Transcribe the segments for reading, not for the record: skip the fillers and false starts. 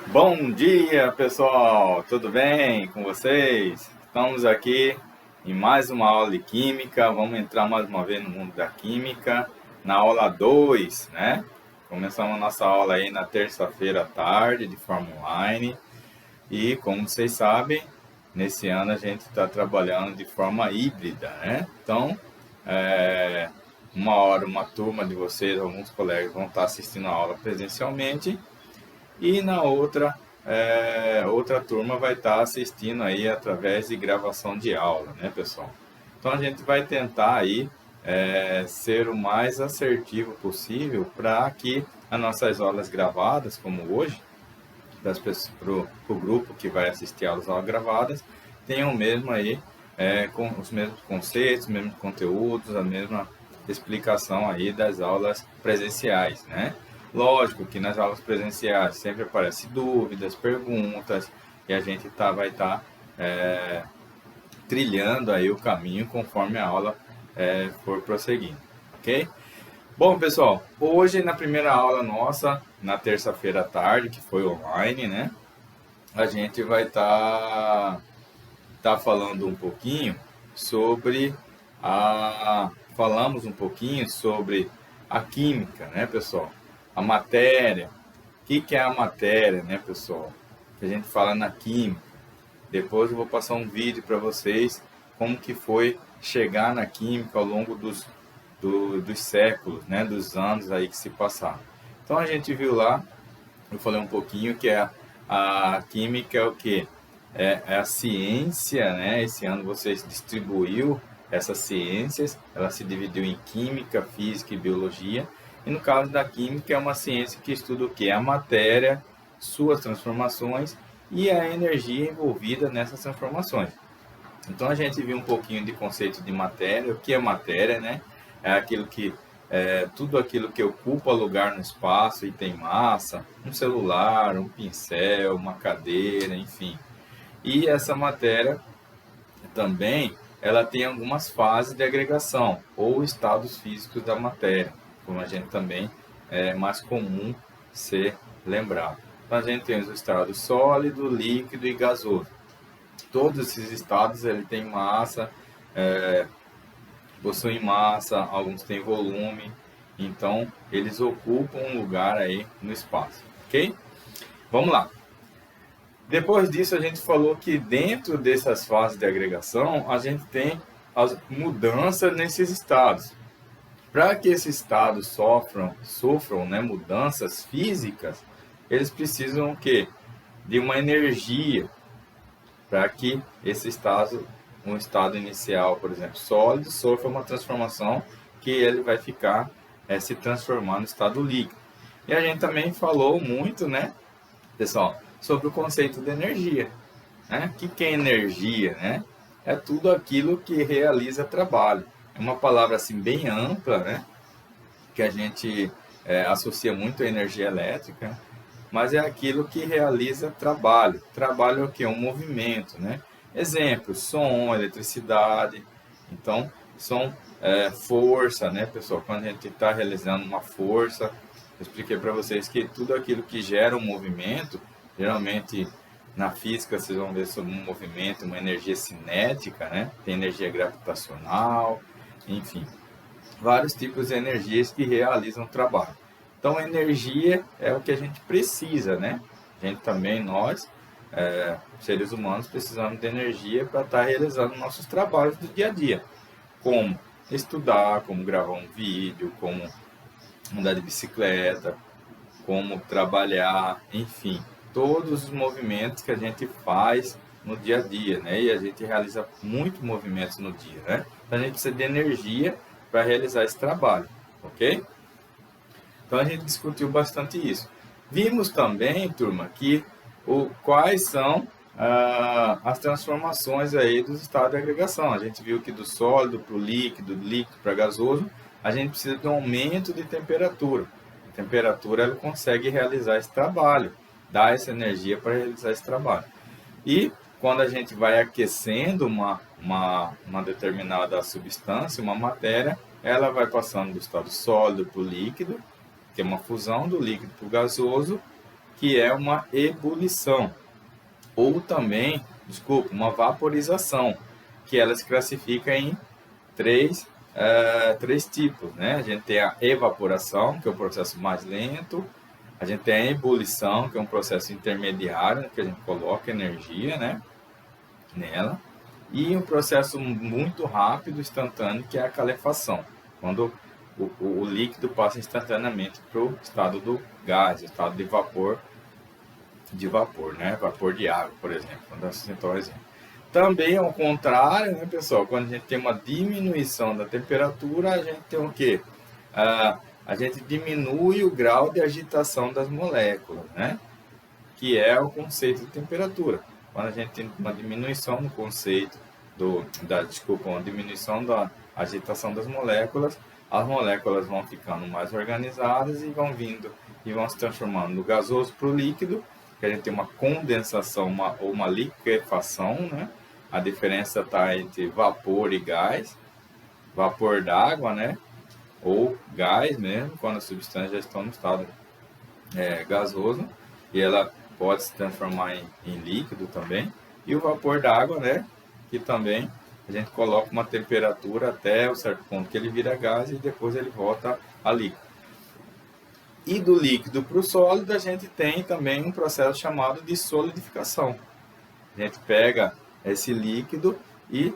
Bom dia, pessoal! Tudo bem com vocês? Estamos aqui em mais uma aula de Química. Vamos entrar mais uma vez no mundo da Química, na aula 2, né? Começamos a nossa aula aí na terça-feira à tarde, de forma online. E, como vocês sabem, nesse ano a gente está trabalhando de forma híbrida, né? Então, é, uma hora uma turma de vocês, alguns colegas vão estar assistindo a aula presencialmente e na outra turma vai estar assistindo aí através de gravação de aula, né, pessoal? Então a gente vai tentar aí ser o mais assertivo possível para que as nossas aulas gravadas, como hoje, para o grupo que vai assistir às aulas gravadas, tenham mesmo aí com os mesmos conceitos, os mesmos conteúdos, a mesma explicação aí das aulas presenciais, né? Lógico que nas aulas presenciais sempre aparecem dúvidas, perguntas, e a gente vai estar trilhando aí o caminho conforme a aula for prosseguindo, ok? Bom, pessoal, hoje na primeira aula nossa, na terça-feira à tarde, que foi online, né? A gente vai tá falando um pouquinho sobre falamos um pouquinho sobre a química, né, pessoal? A matéria. O que é a matéria, né, pessoal? Que a gente fala na química. Depois eu vou passar um vídeo para vocês como que foi chegar na química ao longo dos séculos, né, dos anos aí que se passaram. Então a gente viu lá, eu falei um pouquinho que a química é o que? É a ciência, né? Esse ano você distribuiu essas ciências, ela se dividiu em química, física e biologia. E no caso da química é uma ciência que estuda o que? A matéria, suas transformações e a energia envolvida nessas transformações. Então a gente viu um pouquinho de conceito de matéria, o que é matéria, né? É aquilo que tudo aquilo que ocupa lugar no espaço e tem massa, um celular, um pincel, uma cadeira, enfim. E essa matéria também, ela tem algumas fases de agregação ou estados físicos da matéria, como a gente também é mais comum ser lembrado. Então a gente tem os estados sólido, líquido e gasoso. Todos esses estados ele tem massa, possuem massa, alguns têm volume, então eles ocupam um lugar aí no espaço, ok? Vamos lá. Depois disso a gente falou que dentro dessas fases de agregação a gente tem as mudanças nesses estados. Para que esses estados sofram né, mudanças físicas, eles precisam o quê? De uma energia para que esse estado, um estado inicial, por exemplo, sólido, sofra uma transformação que ele vai ficar se transformar no estado líquido. E a gente também falou muito, né, pessoal, sobre o conceito de energia. Né? O que é energia? Né? É tudo aquilo que realiza trabalho. É uma palavra assim bem ampla, né? Que a gente associa muito à energia elétrica, mas é aquilo que realiza trabalho. Trabalho é o que? Um movimento, né? Exemplo, som, eletricidade. Então, são força, né, pessoal? Quando a gente está realizando uma força, eu expliquei para vocês que tudo aquilo que gera um movimento, geralmente na física vocês vão ver sobre um movimento, uma energia cinética, né? Tem energia gravitacional, enfim vários tipos de energias que realizam trabalho. Então, energia é o que a gente precisa, né? A gente também, nós, seres humanos, precisamos de energia para estar realizando nossos trabalhos do dia a dia. Como estudar, como gravar um vídeo, como andar de bicicleta, como trabalhar, enfim, todos os movimentos que a gente faz no dia a dia, né? E a gente realiza muitos movimentos no dia, né? Então a gente precisa de energia para realizar esse trabalho, ok? Então a gente discutiu bastante isso. Vimos também, turma, que quais são as transformações aí dos estados de agregação. A gente viu que do sólido para o líquido, do líquido para gasoso, a gente precisa de um aumento de temperatura. A temperatura ela consegue realizar esse trabalho, dar essa energia para realizar esse trabalho. E quando a gente vai aquecendo uma determinada substância, uma matéria, ela vai passando do estado sólido para o líquido, que é uma fusão do líquido para o gasoso, que é uma ebulição, ou também, desculpa, uma vaporização, que ela se classifica em três tipos, né? A gente tem a evaporação, que é o processo mais lento, a gente tem a ebulição, que é um processo intermediário, que a gente coloca energia, né, nela, e um processo muito rápido, instantâneo, que é a calefação, quando o líquido passa instantaneamente para o estado do gás, estado de vapor, né? Vapor de água, por exemplo, quando você citou um exemplo. Também ao contrário, né, pessoal? Quando a gente tem uma diminuição da temperatura, a gente tem o quê? A gente diminui o grau de agitação das moléculas, né? Que é o conceito de temperatura. Quando a gente tem uma diminuição no conceito uma diminuição da agitação das moléculas, as moléculas vão ficando mais organizadas e vão vindo e vão se transformando do gasoso para o líquido, que a gente tem uma condensação ou uma liquefação, né? A diferença está entre vapor e gás, vapor d'água, né? Ou gás mesmo, quando a substância já está no estado gasoso, e ela pode se transformar em líquido também. E o vapor d'água, né? Que também a gente coloca uma temperatura até um certo ponto que ele vira gás e depois ele volta a líquido. E do líquido para o sólido, a gente tem também um processo chamado de solidificação. A gente pega esse líquido e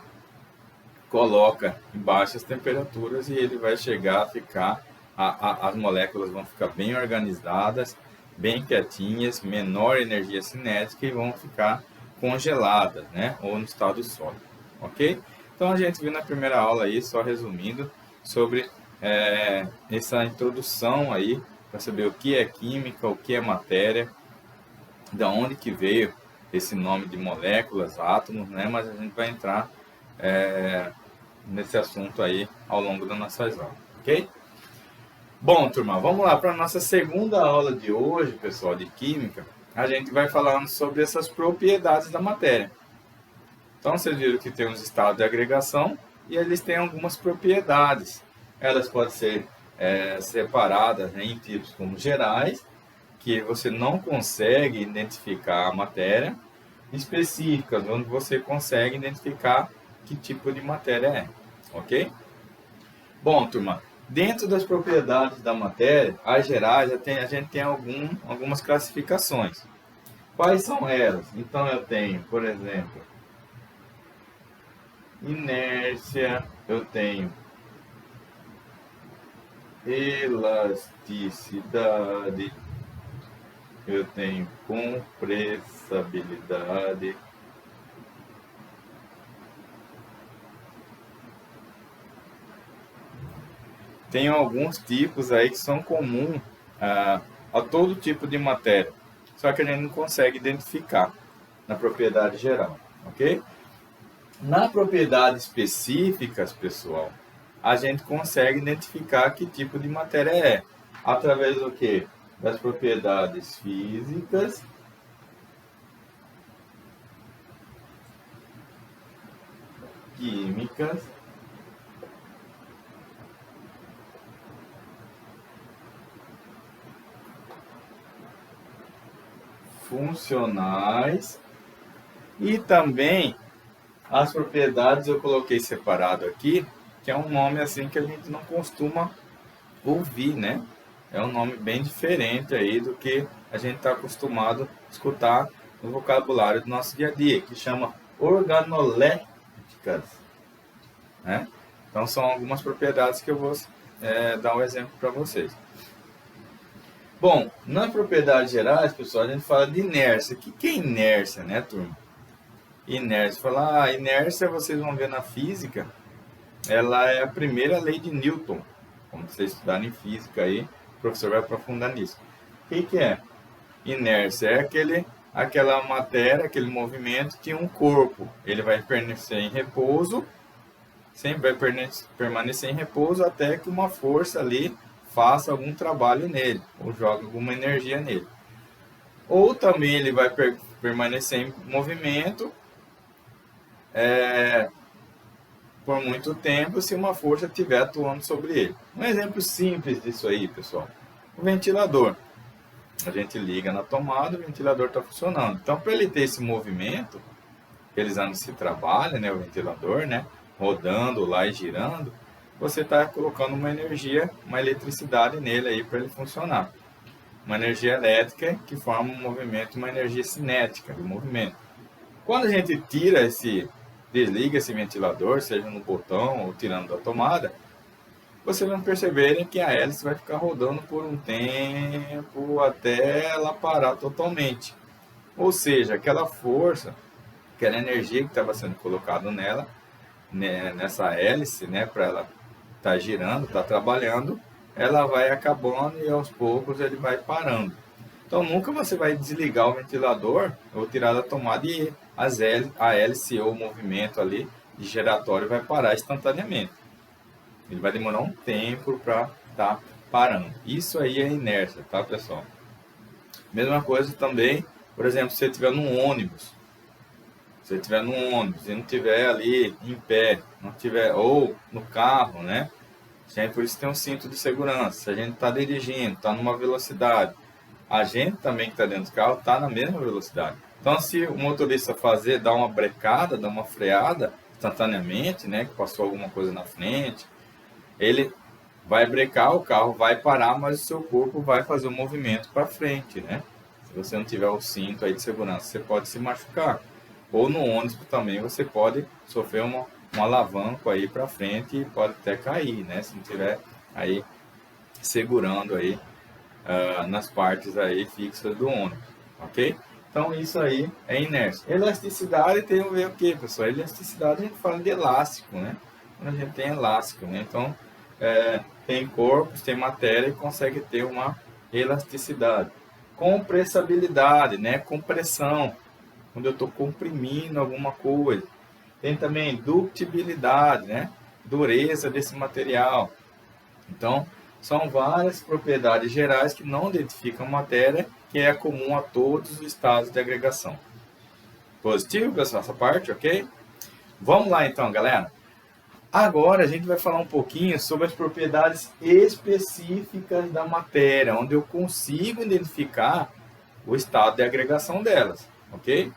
coloca em baixas temperaturas e ele vai chegar a ficar, as moléculas vão ficar bem organizadas, bem quietinhas, menor energia cinética e vão ficar congeladas, né? Ou no estado sólido, ok? Então a gente viu na primeira aula aí, só resumindo, sobre essa introdução aí, para saber o que é química, o que é matéria, da onde que veio esse nome de moléculas, átomos, né? Mas a gente vai entrar nesse assunto aí ao longo das nossas aulas, ok? Bom, turma, vamos lá para a nossa segunda aula de hoje, pessoal, de química. A gente vai falando sobre essas propriedades da matéria. Então, vocês viram que tem os estados de agregação e eles têm algumas propriedades. Elas podem ser separadas, né, em tipos como gerais, que você não consegue identificar a matéria, específicas, onde você consegue identificar que tipo de matéria é, ok? Bom, turma, dentro das propriedades da matéria, as gerais, a gente tem algumas classificações. Quais são elas? Então, eu tenho, por exemplo, inércia, eu tenho elasticidade, eu tenho compressabilidade, tem alguns tipos aí que são comuns a todo tipo de matéria, só que a gente não consegue identificar na propriedade geral, ok? Na propriedades específicas, pessoal, a gente consegue identificar que tipo de matéria é, através do quê? Das propriedades físicas, químicas, funcionais e também as propriedades eu coloquei separado aqui, que é um nome assim que a gente não costuma ouvir, né? É um nome bem diferente aí do que a gente está acostumado a escutar no vocabulário do nosso dia a dia, que chama organoléctricas, né? Então são algumas propriedades que eu vou dar um exemplo para vocês. Bom, nas propriedades gerais, pessoal, a gente fala de inércia. O que é inércia, né, turma? Inércia. Falar inércia, vocês vão ver na física, ela é a primeira lei de Newton. Como vocês estudarem física aí, o professor vai aprofundar nisso. O que é? Inércia é aquela matéria, aquele movimento que um corpo, ele vai permanecer em repouso, sempre vai permanecer em repouso até que uma força ali faça algum trabalho nele, ou joga alguma energia nele. Ou também ele vai permanecer em movimento por muito tempo se uma força estiver atuando sobre ele. Um exemplo simples disso aí, pessoal. O ventilador. A gente liga na tomada, o ventilador está funcionando. Então, para ele ter esse movimento, realizando esse trabalho, né, o ventilador, né, rodando lá e girando, você está colocando uma energia, uma eletricidade nele aí para ele funcionar. Uma energia elétrica que forma um movimento, uma energia cinética do movimento. Quando a gente desliga esse ventilador, seja no botão ou tirando da tomada, vocês vão perceberem que a hélice vai ficar rodando por um tempo até ela parar totalmente. Ou seja, aquela força, aquela energia que estava sendo colocada nela, né, nessa hélice, né, para ela estar girando, estar trabalhando, ela vai acabando e aos poucos ele vai parando. Então nunca você vai desligar o ventilador ou tirar da tomada e a hélice ou o movimento ali de giratório vai parar instantaneamente. Ele vai demorar um tempo para estar parando. Isso aí é inércia, tá, pessoal? Mesma coisa também, por exemplo, se você estiver num ônibus. Se você estiver num ônibus e não estiver ali em pé, não tiver, ou no carro, né? Sempre por isso tem um cinto de segurança. Se a gente está dirigindo, está numa velocidade, a gente também que está dentro do carro está na mesma velocidade. Então, se o motorista dar uma brecada, dar uma freada instantaneamente, né? Que passou alguma coisa na frente, ele vai brecar, o carro vai parar, mas o seu corpo vai fazer um movimento para frente, né? Se você não tiver o cinto aí de segurança, você pode se machucar. Ou no ônibus também você pode sofrer um alavanco aí para frente e pode até cair, né? Se não tiver aí segurando aí nas partes aí fixas do ônibus, ok? Então isso aí é inércia. Elasticidade tem a ver o que, pessoal? Elasticidade a gente fala de elástico, né? Quando a gente tem elástico, né? Então tem corpos, tem matéria e consegue ter uma elasticidade. Compressibilidade, né? Compressão, quando eu estou comprimindo alguma coisa. Tem também ductibilidade, né? Dureza desse material. Então, são várias propriedades gerais que não identificam matéria, que é comum a todos os estados de agregação. Positivo, pessoal, essa parte, ok? Vamos lá então, galera. Agora a gente vai falar um pouquinho sobre as propriedades específicas da matéria, onde eu consigo identificar o estado de agregação delas, ok?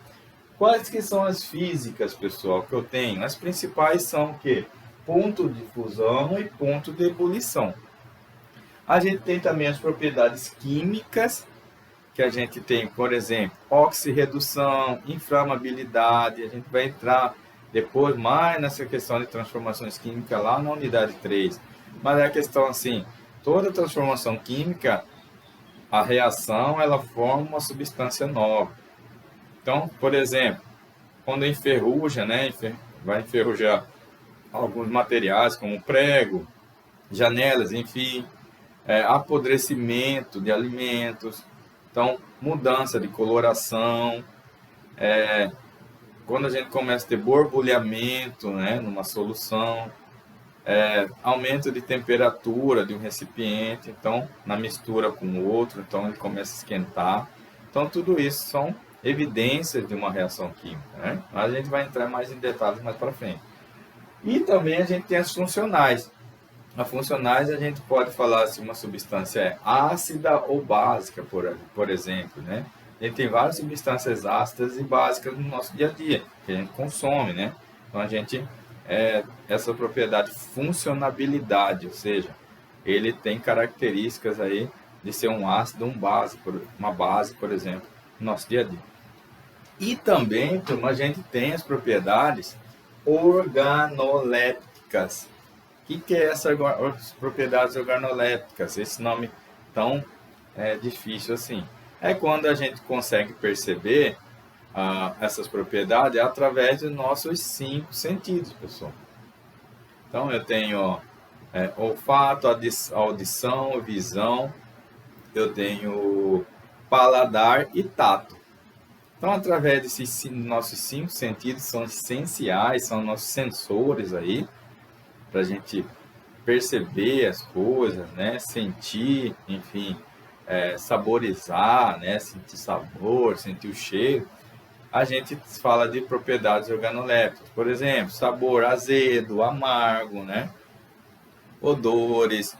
Quais que são as físicas, pessoal, que eu tenho? As principais são o quê? Ponto de fusão e ponto de ebulição. A gente tem também as propriedades químicas, que a gente tem, por exemplo, oxirredução, inflamabilidade. A gente vai entrar depois mais nessa questão de transformações químicas lá na unidade 3. Mas é a questão assim, toda transformação química, a reação, ela forma uma substância nova. Então, por exemplo, quando enferruja, né, vai enferrujar alguns materiais como prego, janelas, enfim, apodrecimento de alimentos, então mudança de coloração, quando a gente começa a ter borbulhamento, né, numa solução, aumento de temperatura de um recipiente, então na mistura com o outro, então ele começa a esquentar. Então tudo isso são evidências de uma reação química, né? Mas a gente vai entrar mais em detalhes mais para frente. E também a gente tem as funcionais. As funcionais a gente pode falar se uma substância é ácida ou básica, por exemplo, né? A gente tem várias substâncias ácidas e básicas no nosso dia a dia, que a gente consome, né? Então a gente, essa propriedade funcionabilidade, ou seja, ele tem características aí de ser um ácido ou uma base, por exemplo, no nosso dia a dia. E também, turma, a gente tem as propriedades organolépticas. O que é essas propriedades organolépticas? Esse nome tão difícil assim. É quando a gente consegue perceber essas propriedades através dos nossos 5 sentidos, pessoal. Então, eu tenho olfato, audição, visão, eu tenho paladar e tato. Então, através desses nossos 5 sentidos, são essenciais, são nossos sensores aí, para a gente perceber as coisas, né? Sentir, enfim, saborizar, né? Sentir sabor, sentir o cheiro. A gente fala de propriedades organolépticas, por exemplo, sabor azedo, amargo, né? Odores,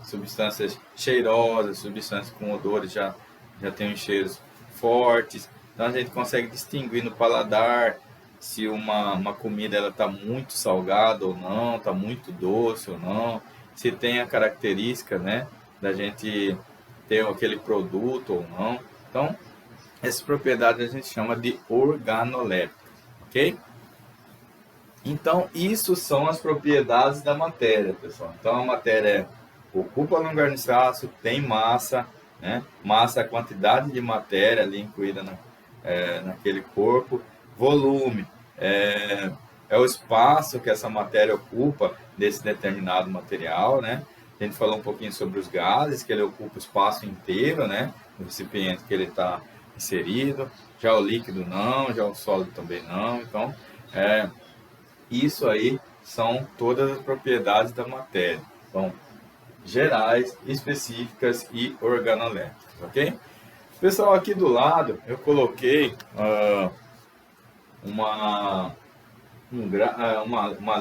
substâncias cheirosas, substâncias com odores já tem cheiros fortes. Então a gente consegue distinguir no paladar se uma comida ela está muito salgada ou não, está muito doce ou não, se tem a característica, né, da gente ter aquele produto ou não. Então, essas propriedades a gente chama de organolépticas, ok? Então, isso são as propriedades da matéria, pessoal. Então, a matéria ocupa lugar no espaço, tem massa, né? Massa é a quantidade de matéria ali incluída naquele corpo. Volume é o espaço que essa matéria ocupa desse determinado material, né? A gente falou um pouquinho sobre os gases, que ele ocupa o espaço inteiro, né? No recipiente que ele está inserido. Já o líquido não, já o sólido também não. Então, isso aí são todas as propriedades da matéria. Então, gerais, específicas e organolépticas, ok? Pessoal, aqui do lado eu coloquei uma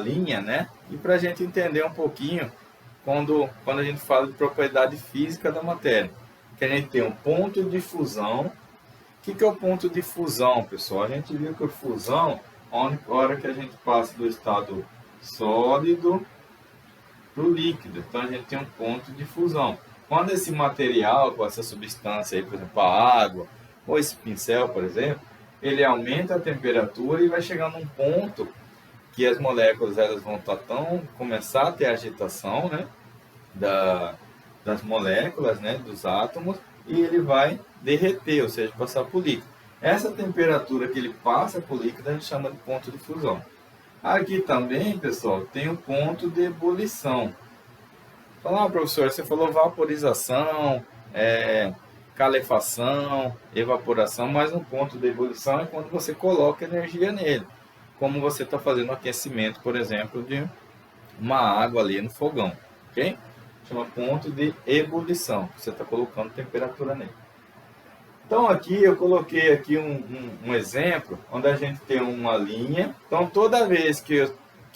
linha, né? E para a gente entender um pouquinho quando a gente fala de propriedade física da matéria, que a gente tem um ponto de fusão. O que é o ponto de fusão, pessoal? A gente viu que a fusão, a hora que a gente passa do estado sólido para o líquido, então a gente tem um ponto de fusão. Quando esse material, com essa substância aí, por exemplo, a água, ou esse pincel, por exemplo, ele aumenta a temperatura e vai chegar num ponto que as moléculas elas vão começar a ter agitação, né, das moléculas, né, dos átomos, e ele vai derreter, ou seja, passar para o líquido. Essa temperatura que ele passa para o líquido a gente chama de ponto de fusão. Aqui também, pessoal, tem o ponto de ebulição. Fala, professor, você falou vaporização, calefação, evaporação, mas um ponto de ebulição é quando você coloca energia nele. Como você está fazendo o aquecimento, por exemplo, de uma água ali no fogão, ok? Chama ponto de ebulição, você está colocando temperatura nele. Então aqui eu coloquei aqui um exemplo, onde a gente tem uma linha. Então toda vez que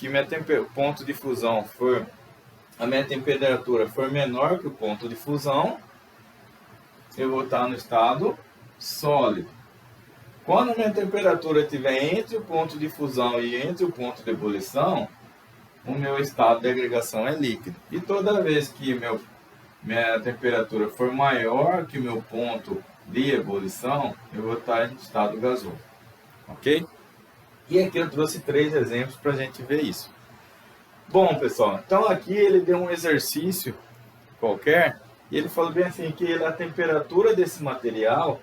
meu ponto de fusão for, a minha temperatura for menor que o ponto de fusão, eu vou estar no estado sólido. Quando a minha temperatura estiver entre o ponto de fusão e entre o ponto de ebulição, o meu estado de agregação é líquido. E toda vez que minha temperatura for maior que o meu ponto de ebulição, eu vou estar em estado gasoso. Ok? E aqui eu trouxe 3 exemplos para a gente ver isso. Bom, pessoal, então aqui ele deu um exercício qualquer, e ele falou bem assim, que a temperatura desse material,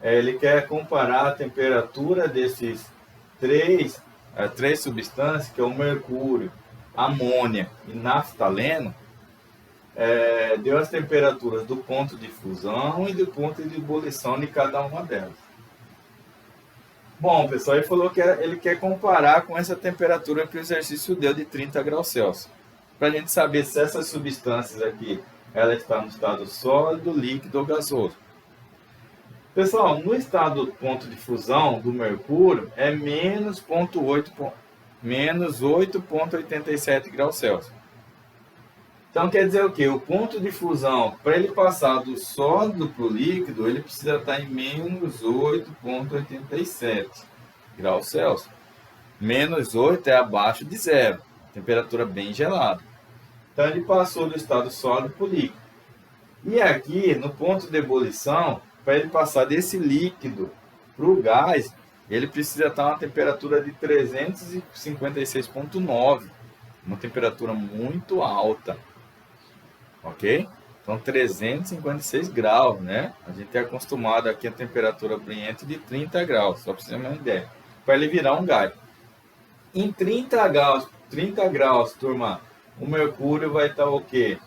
ele quer comparar a temperatura desses três substâncias, que é o mercúrio, amônia e naftaleno, deu as temperaturas do ponto de fusão e do ponto de ebulição de cada uma delas. Bom, pessoal, ele falou que ele quer comparar com essa temperatura que o exercício deu de 30 graus Celsius. Para a gente saber se essas substâncias aqui, ela está no estado sólido, líquido ou gasoso. Pessoal, no estado do ponto de fusão do mercúrio é menos 8,87 graus Celsius. Então quer dizer o quê? O ponto de fusão, para ele passar do sólido para o líquido, ele precisa estar em menos 8,87 graus Celsius. Menos 8 é abaixo de zero, temperatura bem gelada. Então ele passou do estado sólido para o líquido. E aqui, no ponto de ebulição, para ele passar desse líquido para o gás, ele precisa estar a uma temperatura de 356,9, uma temperatura muito alta. Ok? Então 356 graus, né? A gente é acostumado aqui a temperatura ambiente de 30 graus, só para você ter uma ideia. Para ele virar um gás. Em 30 graus, turma, o mercúrio vai estar o quê?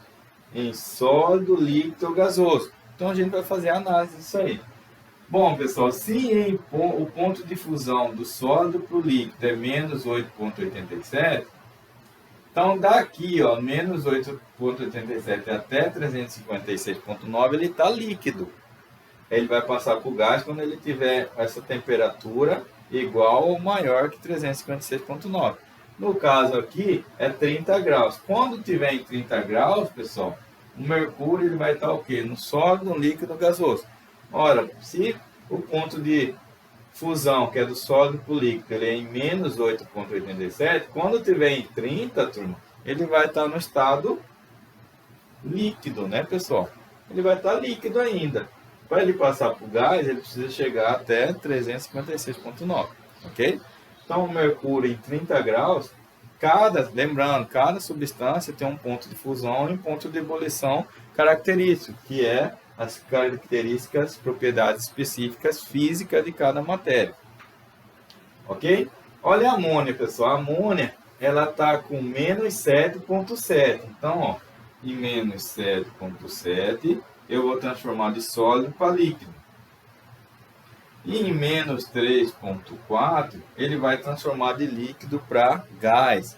Em sólido, líquido ou gasoso. Então a gente vai fazer a análise disso aí. Bom, pessoal, se o ponto de fusão do sólido para o líquido é menos 8,87, então daqui, ó, menos 8,87 até 356,9, ele está líquido. Ele vai passar para o gás quando ele tiver essa temperatura igual ou maior que 356,9. No caso aqui, é 30 graus. Quando tiver em 30 graus, pessoal, o mercúrio ele vai estar o quê? No sólido, no líquido, no gasoso. Ora, se o ponto de fusão, que é do sólido para o líquido, ele é em menos 8,87, quando tiver em 30, turma, ele vai estar no estado líquido, né, pessoal? Ele vai estar líquido ainda. Para ele passar para o gás, ele precisa chegar até 356,9, ok? Então, o mercúrio em 30 graus, lembrando, cada substância tem um ponto de fusão e um ponto de ebulição característico, que é as características, propriedades específicas físicas de cada matéria. Ok? Olha a amônia, pessoal. A amônia, ela está com menos 7,7. Então, ó, em menos 7,7, eu vou transformar de sólido para líquido. E em menos 3,4, ele vai transformar de líquido para gás.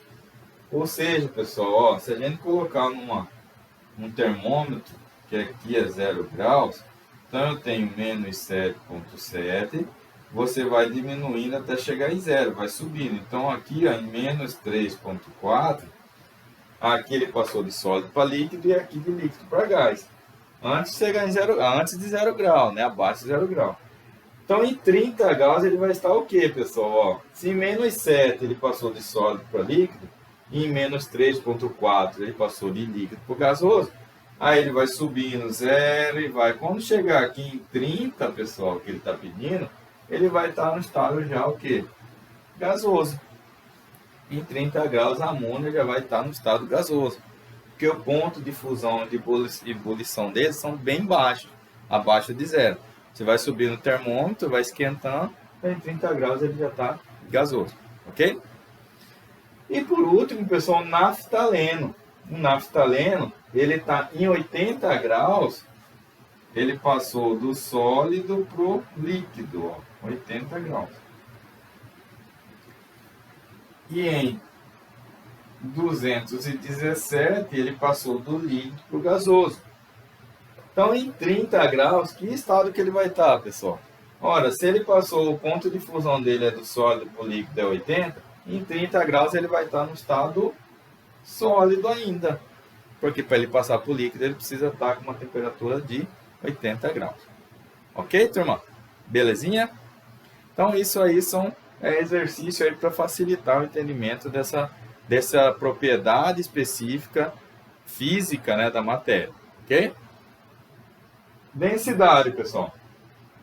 Ou seja, pessoal, ó, se a gente colocar um termômetro, que aqui é 0 graus, então eu tenho menos 7,7, você vai diminuindo até chegar em 0, vai subindo. Então aqui, ó, em menos 3,4, aqui ele passou de sólido para líquido e aqui de líquido para gás. Antes de chegar em 0, antes de 0 grau, né? Abaixo de 0 grau. Então, em 30 graus, ele vai estar o quê, pessoal? Ó, se em menos 7 ele passou de sólido para líquido, e em menos 3,4 ele passou de líquido para gasoso, aí ele vai subindo 0 e vai. Quando chegar aqui em 30, pessoal, que ele está pedindo, ele vai estar no estado já o quê? Gasoso. Em 30 graus, a amônia já vai estar no estado gasoso. Porque o ponto de fusão e de ebulição deles são bem baixos, abaixo de 0. Você vai subir no termômetro, vai esquentando, em 30 graus ele já está gasoso, ok? E por último, pessoal, o naftaleno. O naftaleno, ele está em 80 graus, ele passou do sólido para o líquido, ó, 80 graus. E em 217, ele passou do líquido para o gasoso. Então, em 30 graus, que estado que ele vai estar, pessoal? Ora, se ele passou, o ponto de fusão dele é do sólido para o líquido é 80, em 30 graus ele vai estar no estado sólido ainda. Porque para ele passar para o líquido, ele precisa estar com uma temperatura de 80 graus. Ok, turma? Belezinha? Então, isso aí são exercício aí para facilitar o entendimento dessa propriedade específica física, né, da matéria. Ok? Densidade, pessoal.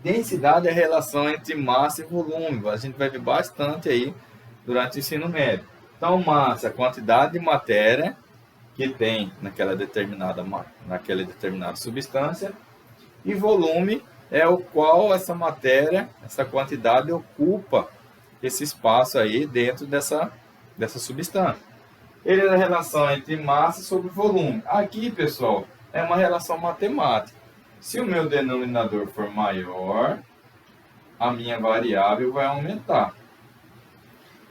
Densidade é a relação entre massa e volume. A gente vai ver bastante aí durante o ensino médio. Então, massa é a quantidade de matéria que tem naquela determinada substância. E volume é o qual essa matéria, essa quantidade ocupa esse espaço aí dentro dessa substância. Ele é a relação entre massa sobre volume. Aqui, pessoal, é uma relação matemática. Se o meu denominador for maior, a minha variável vai aumentar.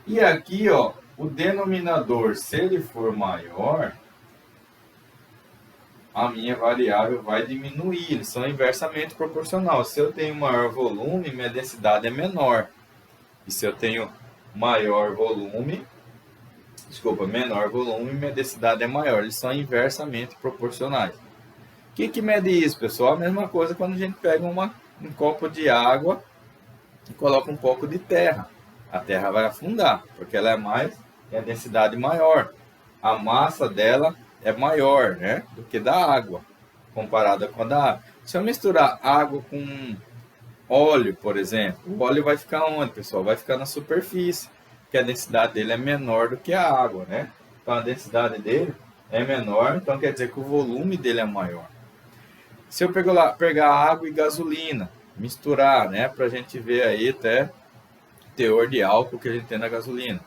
E aqui, ó, o denominador, se ele for maior, a minha variável vai diminuir. Eles são inversamente proporcionais. Se eu tenho maior volume, minha densidade é menor. E se eu tenho menor volume, minha densidade é maior. Eles são inversamente proporcionais. O que mede isso, pessoal? A mesma coisa quando a gente pega um copo de água e coloca um pouco de terra. A terra vai afundar, porque ela é a densidade maior. A massa dela é maior, né, do que da água, comparada com a da água. Se eu misturar água com óleo, por exemplo, o óleo vai ficar onde, pessoal? Vai ficar na superfície, porque a densidade dele é menor do que a água, né? Então, a densidade dele é menor, então quer dizer que o volume dele é maior. Se eu pegar água e gasolina, misturar, né, para a gente ver aí até o teor de álcool que a gente tem na gasolina.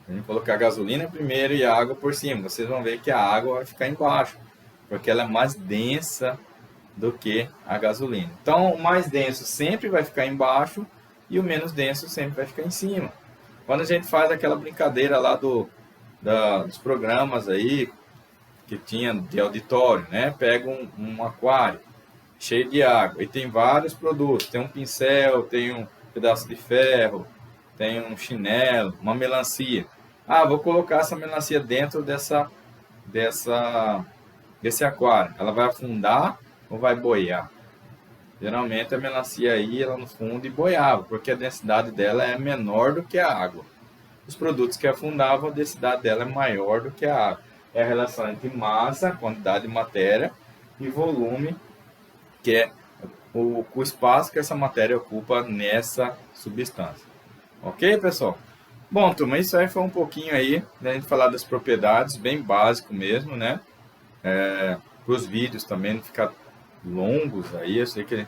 A gente colocar a gasolina primeiro e a água por cima, vocês vão ver que a água vai ficar embaixo, porque ela é mais densa do que a gasolina. Então, o mais denso sempre vai ficar embaixo e o menos denso sempre vai ficar em cima. Quando a gente faz aquela brincadeira lá dos programas aí que tinha de auditório, né? Pega um aquário cheio de água e tem vários produtos, tem um pincel, tem um pedaço de ferro, tem um chinelo, uma melancia. Ah, vou colocar essa melancia dentro desse aquário. Ela vai afundar ou vai boiar? Geralmente a melancia ia lá no fundo e boiava, porque a densidade dela é menor do que a água. Os produtos que afundavam, a densidade dela é maior do que a água. É a relação entre massa, quantidade de matéria, e volume, que é o espaço que essa matéria ocupa nessa substância. Ok, pessoal? Bom, turma, isso aí foi um pouquinho aí, né, a gente falar das propriedades, bem básico mesmo, né? Para os vídeos também não ficar longos aí, eu sei que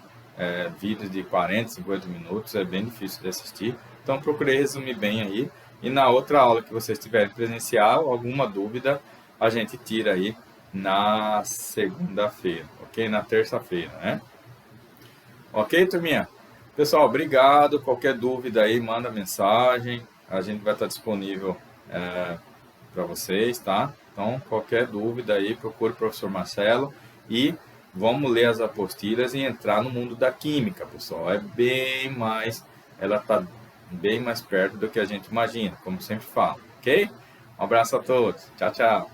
vídeos de 40, 50 minutos é bem difícil de assistir, então procurei resumir bem aí, e na outra aula que vocês tiverem presencial, alguma dúvida, a gente tira aí na segunda-feira, ok? Na terça-feira, né? Ok, turminha? Pessoal, obrigado. Qualquer dúvida aí, manda mensagem. A gente vai estar disponível para vocês, tá? Então, qualquer dúvida aí, procure o professor Marcelo e vamos ler as apostilas e entrar no mundo da química, pessoal. Ela está bem mais perto do que a gente imagina, como sempre falo, ok? Um abraço a todos. Tchau, tchau.